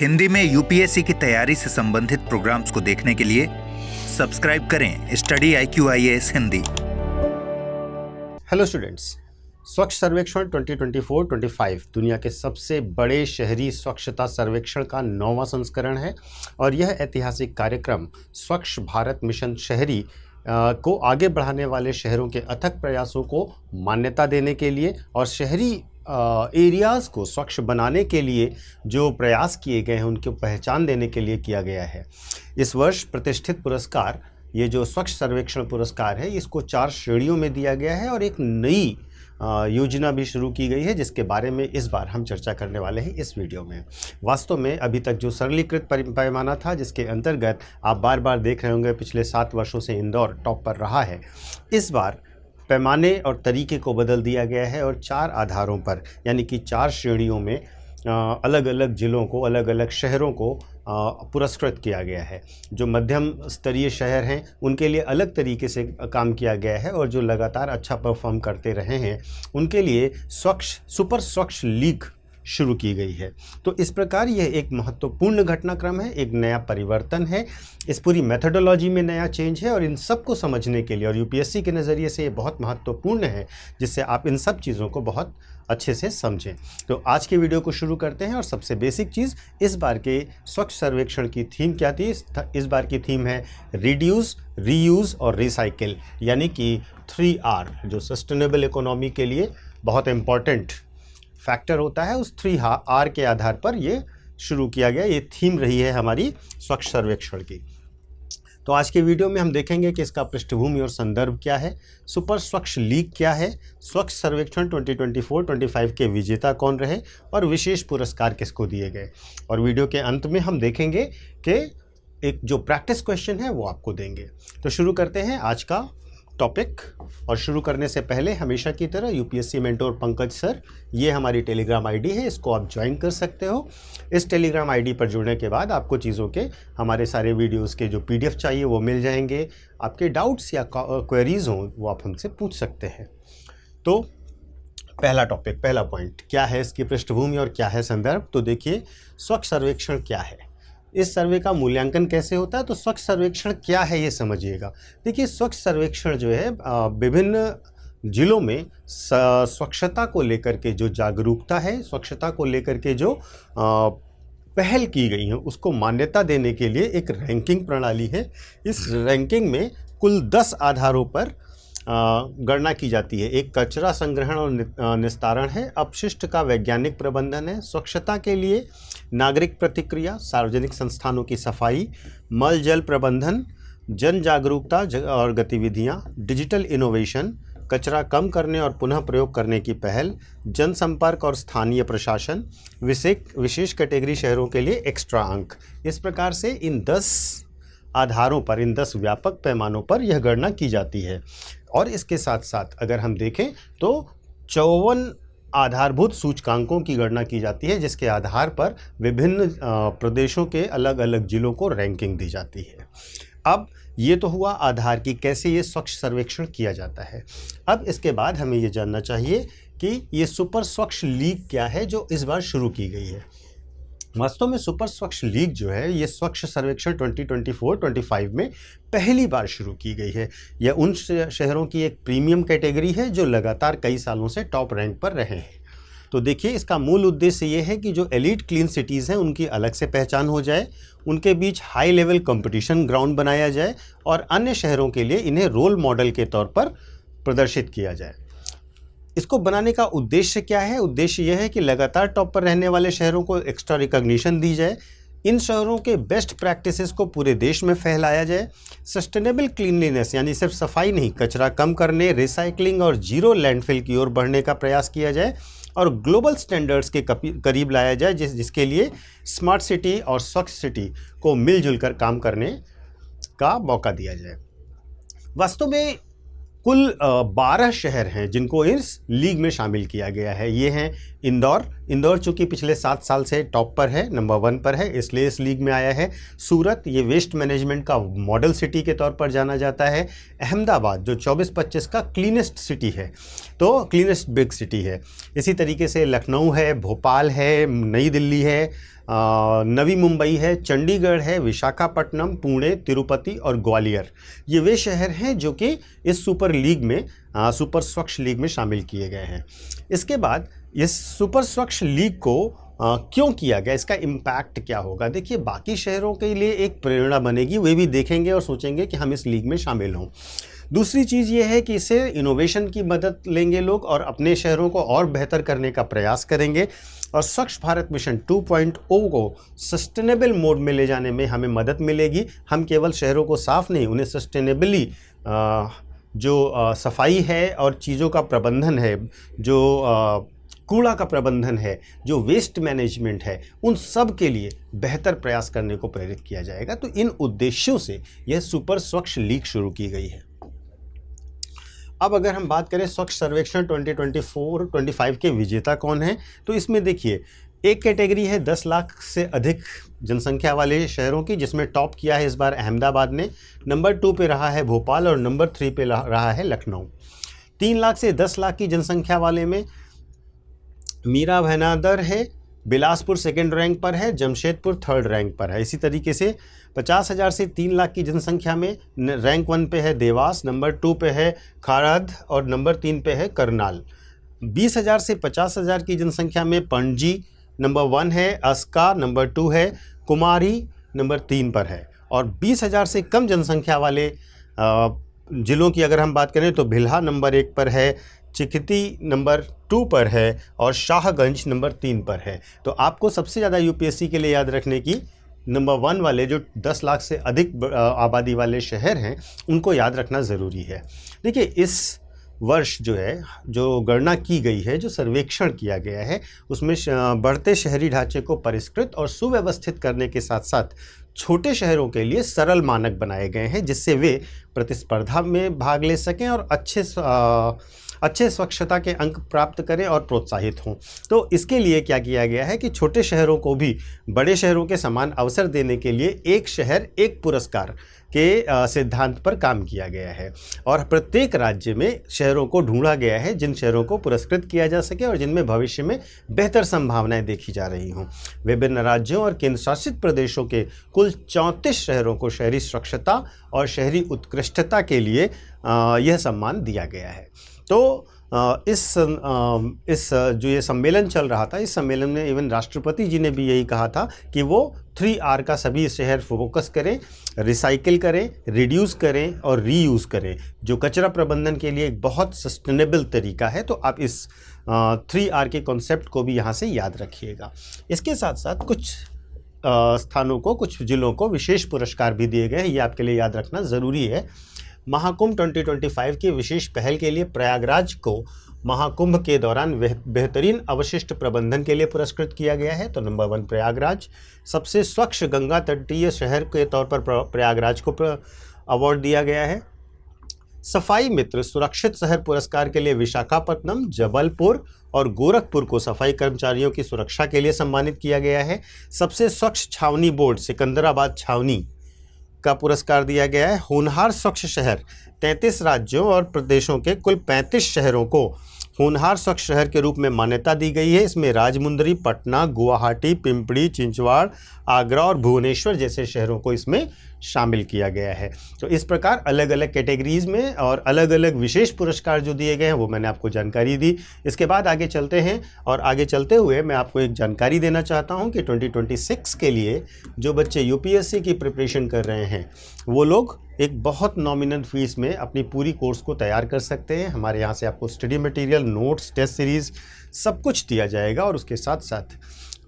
हिंदी में यूपीएससी की तैयारी से संबंधित प्रोग्राम्स को देखने के लिए सब्सक्राइब करें study IQ IAS Hindi. Hello students, स्वच्छ सर्वेक्षण 2024-25 दुनिया के सबसे बड़े शहरी स्वच्छता सर्वेक्षण का 9वां संस्करण है और यह ऐतिहासिक कार्यक्रम स्वच्छ भारत मिशन शहरी को आगे बढ़ाने वाले शहरों के अथक प्रयासों को मान्यता देने के लिए और शहरी एरियाज़ को स्वच्छ बनाने के लिए जो प्रयास किए गए हैं उनको पहचान देने के लिए किया गया है। इस वर्ष प्रतिष्ठित पुरस्कार, ये जो स्वच्छ सर्वेक्षण पुरस्कार है, इसको 4 श्रेणियों में दिया गया है और एक नई योजना भी शुरू की गई है जिसके बारे में इस बार हम चर्चा करने वाले हैं इस वीडियो में। वास्तव में अभी तक जो सरलीकृत पैमाना था जिसके अंतर्गत आप बार बार देख रहे होंगे पिछले 7 वर्षों से इंदौर टॉप पर रहा है, इस बार पैमाने और तरीके को बदल दिया गया है और 4 आधारों पर यानी कि 4 श्रेणियों में अलग अलग ज़िलों को, अलग अलग शहरों को पुरस्कृत किया गया है। जो मध्यम स्तरीय शहर हैं उनके लिए अलग तरीके से काम किया गया है और जो लगातार अच्छा परफॉर्म करते रहे हैं उनके लिए सुपर स्वच्छ लीग शुरू की गई है। तो इस प्रकार यह एक महत्वपूर्ण घटनाक्रम है, एक नया परिवर्तन है, इस पूरी मेथोडोलॉजी में नया चेंज है और इन सब को समझने के लिए और यूपीएससी के नज़रिए से ये बहुत महत्वपूर्ण है जिससे आप इन सब चीज़ों को बहुत अच्छे से समझें। तो आज के वीडियो को शुरू करते हैं और सबसे बेसिक चीज़, इस बार के स्वच्छ सर्वेक्षण की थीम क्या थी? इस बार की थीम है रिड्यूस, रीयूज़ और रिसाइकिल, यानी कि 3R जो सस्टेनेबल इकोनॉमी के लिए बहुत इम्पॉर्टेंट फैक्टर होता है, उस 3R के आधार पर ये शुरू किया गया। ये थीम रही है हमारी स्वच्छ सर्वेक्षण की। तो आज के वीडियो में हम देखेंगे कि इसका पृष्ठभूमि और संदर्भ क्या है, सुपर स्वच्छ लीग क्या है, स्वच्छ सर्वेक्षण 2024-25 के विजेता कौन रहे और विशेष पुरस्कार किसको दिए गए। और वीडियो के अंत में हम देखेंगे कि एक जो प्रैक्टिस क्वेश्चन है वो आपको देंगे। तो शुरू करते हैं आज का टॉपिक। और शुरू करने से पहले हमेशा की तरह यूपीएससी मेंटोर पंकज सर, ये हमारी टेलीग्राम आईडी है, इसको आप ज्वाइन कर सकते हो। इस टेलीग्राम आईडी पर जुड़ने के बाद आपको चीज़ों के हमारे सारे वीडियोस के जो पीडीएफ चाहिए वो मिल जाएंगे। आपके डाउट्स या क्वेरीज हों वो आप हमसे पूछ सकते हैं। तो पहला टॉपिक, पहला पॉइंट क्या है, इसकी पृष्ठभूमि और क्या है संदर्भ। तो देखिए, स्वच्छ सर्वेक्षण क्या है, इस सर्वे का मूल्यांकन कैसे होता है। तो स्वच्छ सर्वेक्षण क्या है ये समझिएगा। देखिए, स्वच्छ सर्वेक्षण जो है विभिन्न जिलों में स्वच्छता को लेकर के जो जागरूकता है, स्वच्छता को लेकर के जो पहल की गई है उसको मान्यता देने के लिए एक रैंकिंग प्रणाली है। इस रैंकिंग में कुल 10 आधारों पर गणना की जाती है। एक कचरा संग्रहण और निस्तारण है, अपशिष्ट का वैज्ञानिक प्रबंधन है, स्वच्छता के लिए नागरिक प्रतिक्रिया, सार्वजनिक संस्थानों की सफाई, मल जल प्रबंधन, जन जागरूकता और गतिविधियां, डिजिटल इनोवेशन, कचरा कम करने और पुनः प्रयोग करने की पहल, जनसंपर्क और स्थानीय प्रशासन, विशेष कैटेगरी शहरों के लिए एक्स्ट्रा अंक। इस प्रकार से इन 10 आधारों पर, इन 10 व्यापक पैमानों पर यह गणना की जाती है। और इसके साथ साथ अगर हम देखें तो 54 आधारभूत सूचकांकों की गणना की जाती है जिसके आधार पर विभिन्न प्रदेशों के अलग अलग जिलों को रैंकिंग दी जाती है। अब ये तो हुआ आधार की कैसे ये स्वच्छ सर्वेक्षण किया जाता है। अब इसके बाद हमें ये जानना चाहिए कि ये सुपर स्वच्छ लीग क्या है जो इस बार शुरू की गई है। वास्तव में सुपर स्वच्छ लीग जो है ये स्वच्छ सर्वेक्षण 2024-25 में पहली बार शुरू की गई है। यह उन शहरों की एक प्रीमियम कैटेगरी है जो लगातार कई सालों से टॉप रैंक पर रहे हैं। तो देखिए, इसका मूल उद्देश्य ये है कि जो एलीट क्लीन सिटीज़ हैं उनकी अलग से पहचान हो जाए, उनके बीच हाई लेवल कंपटीशन ग्राउंड बनाया जाए और अन्य शहरों के लिए इन्हें रोल मॉडल के तौर पर प्रदर्शित किया जाए। इसको बनाने का उद्देश्य क्या है? उद्देश्य यह है कि लगातार टॉप पर रहने वाले शहरों को एक्स्ट्रा रिकॉग्निशन दी जाए, इन शहरों के बेस्ट प्रैक्टिसेस को पूरे देश में फैलाया जाए, सस्टेनेबल क्लीनलीनेस यानी सिर्फ सफाई नहीं, कचरा कम करने, रिसाइकलिंग और जीरो लैंडफिल की ओर बढ़ने का प्रयास किया जाए और ग्लोबल स्टैंडर्ड्स के करीब लाया जाए जिसके लिए स्मार्ट सिटी और स्वच्छ सिटी को मिलजुल कर काम करने का मौका दिया जाए। वास्तव में कुल 12 शहर हैं जिनको इस लीग में शामिल किया गया है। ये हैं इंदौर चूँकि पिछले 7 साल से टॉप पर है, नंबर 1 पर है, इसलिए इस लीग में आया है। सूरत, ये वेस्ट मैनेजमेंट का मॉडल सिटी के तौर पर जाना जाता है। अहमदाबाद जो 24-25 का क्लीनेस्ट सिटी है, तो क्लीनेस्ट बिग सिटी है। इसी तरीके से लखनऊ है, भोपाल है, नई दिल्ली है, नवी मुंबई है, चंडीगढ़ है, विशाखापट्टनम, पुणे, तिरुपति और ग्वालियर। ये वे शहर हैं जो कि इस सुपर लीग में सुपर स्वच्छ लीग में शामिल किए गए हैं। इसके बाद इस सुपर स्वच्छ लीग को क्यों किया गया, इसका इम्पैक्ट क्या होगा? देखिए, बाकी शहरों के लिए एक प्रेरणा बनेगी, वे भी देखेंगे और सोचेंगे कि हम इस लीग में शामिल हों। दूसरी चीज़ ये है कि इससे इनोवेशन की मदद लेंगे लोग और अपने शहरों को और बेहतर करने का प्रयास करेंगे और स्वच्छ भारत मिशन 2.0 को सस्टेनेबल मोड में ले जाने में हमें मदद मिलेगी। हम केवल शहरों को साफ नहीं, उन्हें सस्टेनेबली जो सफाई है और चीज़ों का प्रबंधन है, जो कूड़ा का प्रबंधन है, जो वेस्ट मैनेजमेंट है, उन सब के लिए बेहतर प्रयास करने को प्रेरित किया जाएगा। तो इन उद्देश्यों से यह सुपर स्वच्छ लीग शुरू की गई है। अब अगर हम बात करें स्वच्छ सर्वेक्षण 2024-25 के विजेता कौन हैं, तो इसमें देखिए, एक कैटेगरी है 10 लाख से अधिक जनसंख्या वाले शहरों की, जिसमें टॉप किया है इस बार अहमदाबाद ने। नंबर 2 पे रहा है भोपाल और नंबर 3 पे रहा है लखनऊ। 3 लाख से 10 लाख की जनसंख्या वाले में मीरा भाईंदर है, बिलासपुर सेकंड रैंक पर है, जमशेदपुर थर्ड रैंक पर है। इसी तरीके से 50,000 से 3 लाख की जनसंख्या में रैंक 1 पे है देवास, नंबर 2 पे है खारद और नंबर 3 पे है करनाल। 20,000 से 50,000 की जनसंख्या में पणजी नंबर 1 है, अस्का नंबर 2 है, कुमारी नंबर 3 पर है। और 20,000 से कम जनसंख्या वाले जिलों की अगर हम बात करें तो भिल्हा नंबर 1 पर है, चिखती नंबर 2 पर है और शाहगंज नंबर 3 पर है। तो आपको सबसे ज़्यादा यूपीएससी के लिए याद रखने की नंबर 1 वाले जो 10 लाख से अधिक आबादी वाले शहर हैं, उनको याद रखना ज़रूरी है। देखिए, इस वर्ष जो गणना की गई है, जो सर्वेक्षण किया गया है, उसमें बढ़ते शहरी ढांचे को परिष्कृत और सुव्यवस्थित करने के साथ साथ छोटे शहरों के लिए सरल मानक बनाए गए हैं, जिससे वे प्रतिस्पर्धा में भाग ले सकें और अच्छे स्वच्छता के अंक प्राप्त करें और प्रोत्साहित हों। तो इसके लिए क्या किया गया है कि छोटे शहरों को भी बड़े शहरों के समान अवसर देने के लिए एक शहर एक पुरस्कार के सिद्धांत पर काम किया गया है और प्रत्येक राज्य में शहरों को ढूंढा गया है जिन शहरों को पुरस्कृत किया जा सके और जिनमें भविष्य में बेहतर संभावनाएं देखी जा रही हों। विभिन्न राज्यों और केंद्र शासित प्रदेशों के कुल 34 शहरों को शहरी स्वच्छता और शहरी उत्कृष्टता के लिए यह सम्मान दिया गया है। तो इस जो ये सम्मेलन चल रहा था, इस सम्मेलन में इवन राष्ट्रपति जी ने भी यही कहा था कि वो 3R का सभी शहर फोकस करें, रिसाइकिल करें, रिड्यूस करें और रीयूज़ करें, जो कचरा प्रबंधन के लिए एक बहुत सस्टेनेबल तरीका है। तो आप इस 3R के कॉन्सेप्ट को भी यहाँ से याद रखिएगा। इसके साथ साथ कुछ स्थानों को, कुछ जिलों को विशेष पुरस्कार भी दिए गए हैं, ये आपके लिए याद रखना ज़रूरी है। महाकुंभ 2025 की विशेष पहल के लिए प्रयागराज को महाकुंभ के दौरान बेहतरीन अवशिष्ट प्रबंधन के लिए पुरस्कृत किया गया है। तो नंबर 1 प्रयागराज। सबसे स्वच्छ गंगा तटीय शहर के तौर पर प्रयागराज को अवार्ड दिया गया है। सफाई मित्र सुरक्षित शहर पुरस्कार के लिए विशाखापट्टनम, जबलपुर और गोरखपुर को सफाई कर्मचारियों की सुरक्षा के लिए सम्मानित किया गया है। सबसे स्वच्छ छावनी बोर्ड सिकंदराबाद छावनी का पुरस्कार दिया गया है। होनहार स्वच्छ शहर 33 राज्यों और प्रदेशों के कुल 35 शहरों को होनहार स्वच्छ शहर के रूप में मान्यता दी गई है। इसमें राजमुंदरी, पटना, गुवाहाटी, पिंपरी, चिंचवाड़, आगरा और भुवनेश्वर जैसे शहरों को इसमें शामिल किया गया है। तो इस प्रकार अलग अलग कैटेगरीज़ में और अलग अलग विशेष पुरस्कार जो दिए गए हैं वो मैंने आपको जानकारी दी। इसके बाद आगे चलते हैं और आगे चलते हुए मैं आपको एक जानकारी देना चाहता हूं कि 2026 के लिए जो बच्चे यूपीएससी की प्रिपरेशन कर रहे हैं वो लोग एक बहुत नॉमिनल फीस में अपनी पूरी कोर्स को तैयार कर सकते हैं। हमारे यहाँ से आपको study material, notes, test series सब कुछ दिया जाएगा और उसके साथ साथ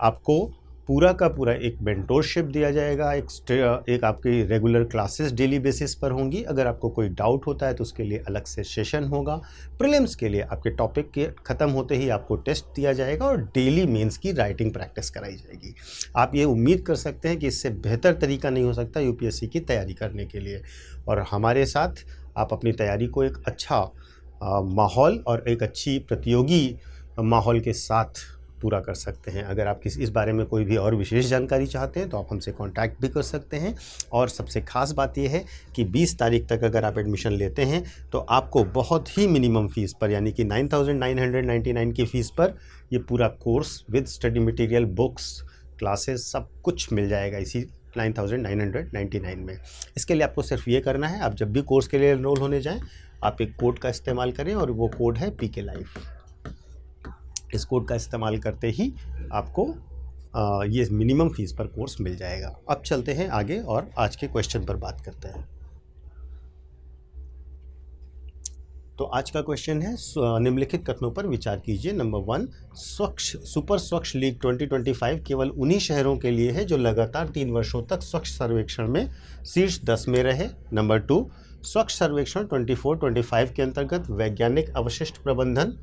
आपको पूरा का पूरा एक मेंटोरशिप दिया जाएगा। एक आपकी रेगुलर क्लासेस डेली बेसिस पर होंगी। अगर आपको कोई डाउट होता है तो उसके लिए अलग से सेशन होगा। प्रीलिम्स के लिए आपके टॉपिक के ख़त्म होते ही आपको टेस्ट दिया जाएगा और डेली मेंस की राइटिंग प्रैक्टिस कराई जाएगी। आप ये उम्मीद कर सकते हैं कि इससे बेहतर तरीका नहीं हो सकता यूपीएससी की तैयारी करने के लिए। और हमारे साथ आप अपनी तैयारी को एक अच्छा माहौल और एक अच्छी प्रतियोगी माहौल के साथ पूरा कर सकते हैं। अगर आप इस बारे में कोई भी और विशेष जानकारी चाहते हैं तो आप हमसे कांटेक्ट भी कर सकते हैं। और सबसे ख़ास बात यह है कि 20 तारीख तक अगर आप एडमिशन लेते हैं तो आपको बहुत ही मिनिमम फ़ीस पर, यानी कि 9,999 की फ़ीस पर ये पूरा course with study material, books, classes सब कुछ मिल जाएगा इसी 9999 में। इसके लिए आपको सिर्फ ये करना है, आप जब भी कोर्स के लिए एनरोल होने जाएं आप एक कोड का इस्तेमाल करें और वो कोड है PK Life। इस कोड का इस्तेमाल करते ही आपको ये मिनिमम फीस पर कोर्स मिल जाएगा। अब चलते हैं आगे और आज के क्वेश्चन पर बात करते हैं। तो आज का क्वेश्चन है निम्नलिखित कथनों पर विचार कीजिए। नंबर 1, सुपर स्वच्छ लीग 2025 केवल उन्हीं शहरों के लिए है जो लगातार 3 वर्षों तक स्वच्छ सर्वेक्षण में शीर्ष 10 में रहे। नंबर 2, स्वच्छ सर्वेक्षण 24-25 के अंतर्गत वैज्ञानिक अवशिष्ट प्रबंधन,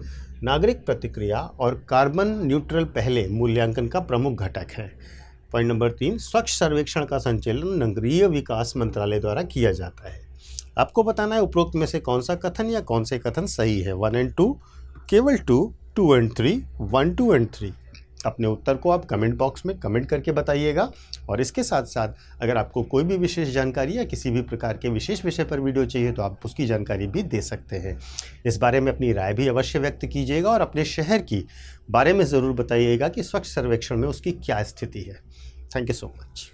नागरिक प्रतिक्रिया और कार्बन न्यूट्रल पहले मूल्यांकन का प्रमुख घटक है। पॉइंट नंबर 3, स्वच्छ सर्वेक्षण का संचालन नगरीय विकास मंत्रालय द्वारा किया जाता है। आपको बताना है उपरोक्त में से कौन सा कथन या कौन से कथन सही है। 1 और 2, केवल 2, 2 और 3, 1, 2 और 3। अपने उत्तर को आप कमेंट बॉक्स में कमेंट करके बताइएगा। और इसके साथ साथ अगर आपको कोई भी विशेष जानकारी या किसी भी प्रकार के विशेष विषय पर वीडियो चाहिए तो आप उसकी जानकारी भी दे सकते हैं। इस बारे में अपनी राय भी अवश्य व्यक्त कीजिएगा और अपने शहर की बारे में ज़रूर बताइएगा कि स्वच्छ सर्वेक्षण में उसकी क्या स्थिति है। Thank you so much.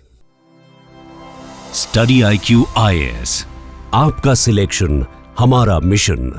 Study IQ IAS, आपका सिलेक्शन हमारा मिशन।